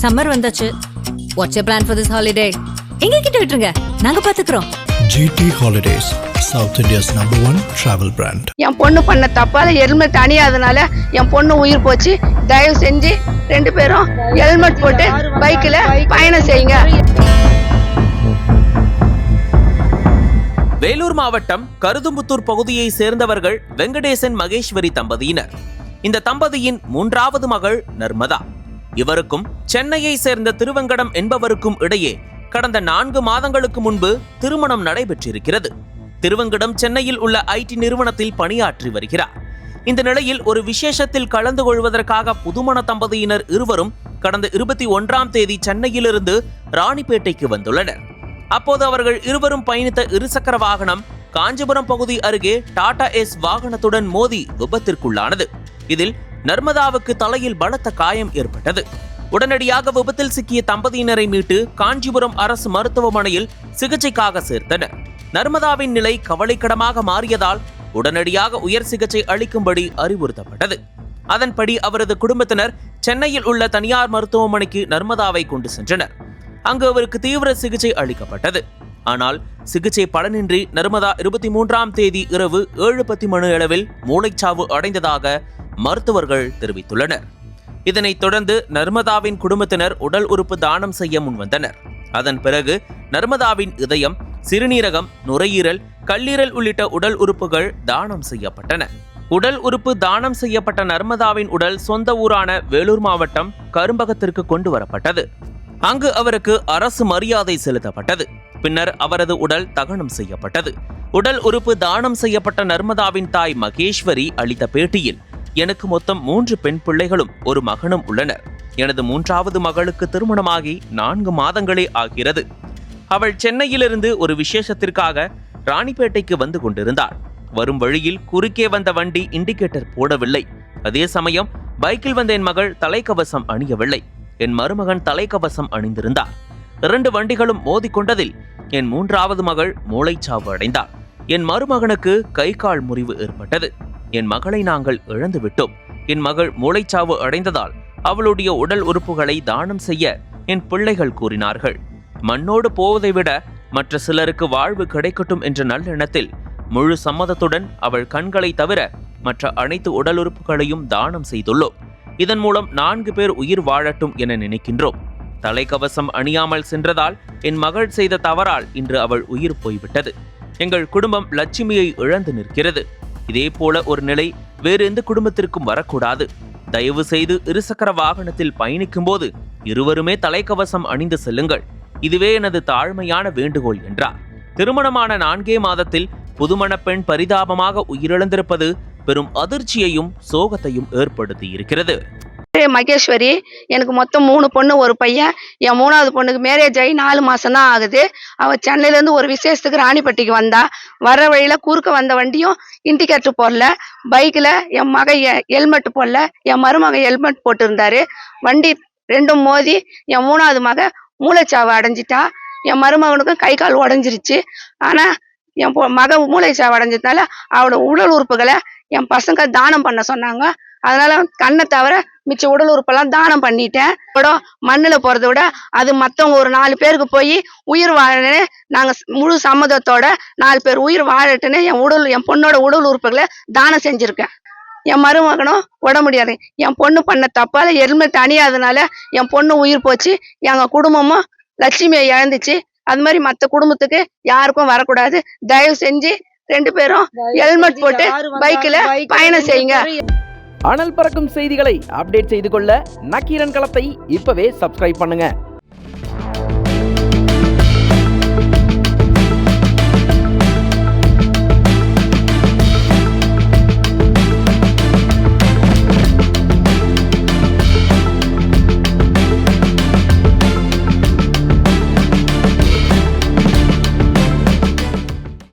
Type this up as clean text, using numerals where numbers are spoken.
Summer வந்தாச்சு. What's your plan for this holiday? எங்க கிட்ட விட்டுருங்க, நாங்க பாத்துக்கிறோம். GT Holidays, South India's #1 travel brand. என் பொண்ணு பண்ண தப்பால ஹெல்மெட் அணியாதனால என் பொண்ணு உயிர் போச்சு. தயவு செஞ்சு 2 பேரும் ஹெல்மெட் போட்டு பைக்ல பயணம் செய்யுங்க. வேலூர் மாவட்டம் கருதும்புத்தூர் பகுதியை சேர்ந்தவர்கள் வெங்கடேசன் மகேஸ்வரி தம்பதியினர். இந்த தம்பதியின் 3வது மகள் நர்மதா. இவருக்கும் சென்னையை சேர்ந்த திருவங்கடம் என்பவருக்கும் இடையே கடந்த 4 மாதங்களுக்கு முன்பு திருமணம் நடைபெற்றிருக்கிறது. திருவங்கடம் சென்னையில் உள்ள IT நிறுவனத்தில் பணியாற்றி வருகிறார். இந்த நிலையில் ஒரு விசேஷத்தில் கலந்து கொள்வதற்காக புதுமண தம்பதியினர் இருவரும் கடந்த 21ஆம் தேதி சென்னையிலிருந்து ராணிப்பேட்டைக்கு வந்துள்ளனர். அப்போது அவர்கள் இருவரும் பயணித்த இருசக்கர வாகனம் காஞ்சிபுரம் பகுதி அருகே டாடா ஏஸ் வாகனத்துடன் மோதி விபத்திற்குள்ளானது. இதில் நர்மதாவுக்கு தலையில் பலத்த காயம் ஏற்பட்டது. உடனடியாக விபத்தில் சிக்கிய தம்பதியினரை மீட்டு காஞ்சிபுரம் அரசு மருத்துவமனையில் சிகிச்சைக்காக சேர்த்தனர். நர்மதாவின் நிலை கவலைக்கிடமாக மாறியதால் உடனடியாக உயர் சிகிச்சை அளிக்கும்படி அறிவுறுத்தப்பட்டது. அதன்படி அவரது குடும்பத்தினர் சென்னையில் உள்ள தனியார் மருத்துவமனைக்கு நர்மதாவை கொண்டு சென்றனர். அங்கு அவருக்கு தீவிர சிகிச்சை அளிக்கப்பட்டது. ஆனால் சிகிச்சை பலனின்றி நர்மதா 23ஆம் தேதி இரவு 7:10 மணி அளவில் மூளைச்சாவு அடைந்ததாக மருத்துவர்கள் தெரிவித்துள்ளனர். இதனைத் தொடர்ந்து நர்மதாவின் குடும்பத்தினர் உடல் உறுப்பு தானம் செய்ய முன்வந்தனர். அதன் பிறகு நர்மதாவின் இதயம், சிறுநீரகம், நுரையீரல், கல்லீரல் உள்ளிட்ட உடல் உறுப்புகள் தானம் செய்யப்பட்டன. உடல் உறுப்பு தானம் செய்யப்பட்ட நர்மதாவின் உடல் சொந்த ஊரான வேலூர் மாவட்டம் கரும்பகத்திற்கு கொண்டு வரப்பட்டது. அங்கு அவருக்கு அரசு மரியாதை செலுத்தப்பட்டது. பின்னர் அவரது உடல் தகனம் செய்யப்பட்டது. உடல் உறுப்பு தானம் செய்யப்பட்ட நர்மதாவின் தாய் மகேஸ்வரி அளித்த பேட்டியில், எனக்கு மொத்தம் 3 பெண் பிள்ளைகளும் ஒரு மகனும் உள்ளனர். எனது 3வது மகளுக்கு திருமணமாகி 4 மாதங்களே ஆகிறது. அவள் சென்னையிலிருந்து ஒரு விசேஷத்திற்காக ராணிப்பேட்டைக்கு வந்து கொண்டிருந்தாள். வரும் வழியில் குறுக்கே வந்த வண்டி இண்டிகேட்டர் போடவில்லை. அதே சமயம் பைக்கில் வந்த என் மகள் தலைக்கவசம் அணியவில்லை. என் மருமகன் தலைக்கவசம் அணிந்திருந்தார். 2 வண்டிகளும் மோதிக்கொண்டதில் என் 3வது மகள் மூளைச்சாவு அடைந்தார். என் மருமகனுக்கு கை கால் முறிவு ஏற்பட்டது. என் மகளை நாங்கள் இழந்து விட்டோம். என் மகள் மூளைச்சாவு அடைந்ததால் அவளுடைய உடல் உறுப்புகளை தானம் செய்ய என் பிள்ளைகள் கூறினார்கள். மண்ணோடு போவதை விட மற்ற சிலருக்கு வாழ்வு கிடைக்கட்டும் என்ற நல்லெண்ணத்தில் முழு சம்மதத்துடன் அவள் கண்களை தவிர மற்ற அனைத்து உடல் உறுப்புகளையும் தானம் செய்துள்ளோம். இதன் மூலம் 4 பேர் உயிர் வாழட்டும் என நினைக்கின்றோம். தலைக்கவசம் அணியாமல் சென்றதால் என் மகள் செய்த தவறால் இன்று அவள் உயிர் போய்விட்டது. எங்கள் குடும்பம் லட்சுமியை இழந்து நிற்கிறது. இதே போல ஒரு நிலை வேறு எந்த குடும்பத்திற்கும் வரக்கூடாது. தயவு செய்து இருசக்கர வாகனத்தில் பயணிக்கும் போது இருவருமே தலைக்கவசம் அணிந்து செல்லுங்கள். இதுவே எனது தாழ்மையான வேண்டுகோள் என்றார். திருமணமான 4 மாதத்தில் புதுமண பெண் பரிதாபமாக உயிரிழந்திருப்பது பெரும் அதிர்ச்சியையும் சோகத்தையும் ஏற்படுத்தி இருக்கிறது. மகேஸ்வரி, எனக்கு மொத்தம் 3 பொண்ணு ஒரு பையன். என் 3வது பொண்ணுக்கு மேரேஜ் ஆகி 4 மாசம் தான் ஆகுது. அவ சென்னையில இருந்து ஒரு விசேஷத்துக்கு ராணிப்பட்டிக்கு வந்தா. வர வழியில குறுக்க வந்த வண்டியும் இண்டிகேட்டர் போடல. பைக்ல என் மக ஹெல்மெட் போடல. என் மருமக ஹெல்மெட் போட்டு இருந்தாரு. வண்டி 2ம் மோதி என் 3வது மக மூளைச்சாவை அடைஞ்சிட்டா. என் மருமகனுக்கும் கை கால் உடஞ்சிருச்சு. ஆனா என் மக மூளைச்சாவை அடைஞ்சதுனால அவளோட உடல் உறுப்புகளை என் பசங்க தானம் பண்ண சொன்னாங்க. அதனால கண்ணை தவிர மிச்ச உடல் உறுப்பெல்லாம் தானம் பண்ணிட்டேன். மண்ணுல போறதை விட அது மத்தவங்க ஒரு 4 பேருக்கு போய் உயிர் வாழன்னு நாங்க முழு சம்மதத்தோட 4 பேர் உயிர் வாழட்டுன்னு என் பொண்ணோட உடல் உறுப்புகளை தானம் செஞ்சிருக்கேன். என் மருமகனும் உட முடியாது. என் பொண்ணு பண்ண தப்பால ஹெல்மெட் அணியாதனால என் பொண்ணு உயிர் போச்சு. எங்க குடும்பமும் லட்சுமியை இழந்துச்சு. அது மாதிரி மற்ற குடும்பத்துக்கு யாருக்கும் வரக்கூடாது. தயவு செஞ்சு 2 பேரும் ஹெல்மெட் போட்டு பைக்ல பயணம் செய்யுங்க. அனல் பறக்கும் செய்திகளை அப்டேட் செய்து கொள்ள நக்கீரன் களத்தை இப்பவே சப்ஸ்கிரைப் பண்ணுங்க.